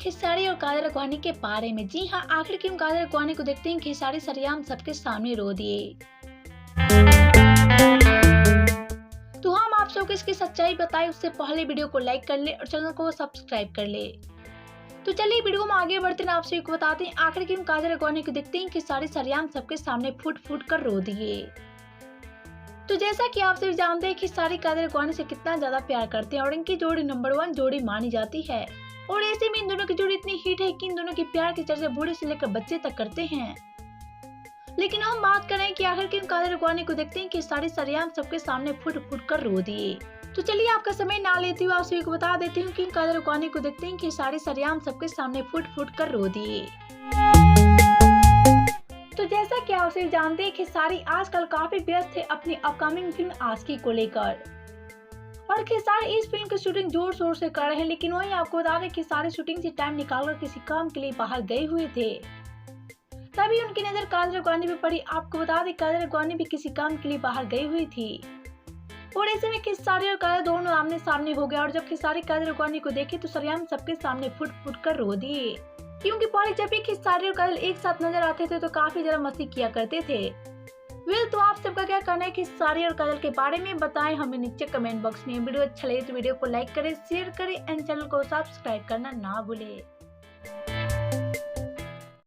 खेसारी और काजल अडवाणी के बारे में। जी हाँ, आखिर क्यों काजल अडवाणी को देखते ही खेसारी सरेआम सबके सामने रो दिए। तो हम आप सबको इसकी सच्चाई बताएं उससे पहले वीडियो को लाइक कर ले और चैनल को सब्सक्राइब कर ले। तो चलिए वीडियो में आगे बढ़ते हैं, आपसे एक बताते हैं आखिर क्यों काजल अडवाणी को देखते ही खेसारी सरेआम सबके सामने फूट फूट कर रो दिए। तो जैसा कि आप सभी जानते हैं खेसारी काजल अडवाणी से कितना ज्यादा प्यार करते हैं और इनकी जोड़ी नंबर 1 जोड़ी मानी जाती है। और ऐसे में इन दोनों की जोड़ी इतनी हिट है कि इन दोनों के प्यार की चर्चा बूढ़े से लेकर बच्चे तक करते हैं। लेकिन हम बात करें कि आखिर क्यों काजल अडवाणी को देखते हैं खेसारी सरेआम सबके सामने फुट फुट कर रो दिए। तो चलिए आपका समय ना लेती हुए आप सभी को बता देती हूँ कि काजल अडवाणी को देखते हैं खेसारी सरेआम सबके सामने फुट फुट कर रो दिए। तो जैसा कि आप सभी जानते हैं खेसारी आजकल काफी व्यस्त है अपनी अपकमिंग फिल्म आशिकी को लेकर और खेसारी इस फिल्म की शूटिंग जोर शोर से कर रहे हैं। लेकिन वहीं आपको बता दें खेसारी शूटिंग से टाइम निकालकर किसी काम के लिए बाहर गए हुए थे, तभी उनकी नजर काजल अडवाणी पे पड़ी। आपको बता दें काजल अडवाणी भी किसी काम के लिए बाहर गई हुई थी और ऐसे में खेसारी और काजल दोनों आमने सामने हो गए और जब खेसारी काजल अडवाणी को देखे तो सरेआम सबके सामने फुट फुट कर रो दिए। क्योंकि पहले जब भी खेसारी और काजल एक साथ नजर आते थे तो काफी ज्यादा मस्ती किया करते थे। तो आप सबका क्या कहना है खेसारी और काजल के बारे में बताएं हमें नीचे कमेंट बॉक्स में। वीडियो अच्छा लगे तो वीडियो को लाइक करें, शेयर करें एंड चैनल को सब्सक्राइब करना ना भूलें।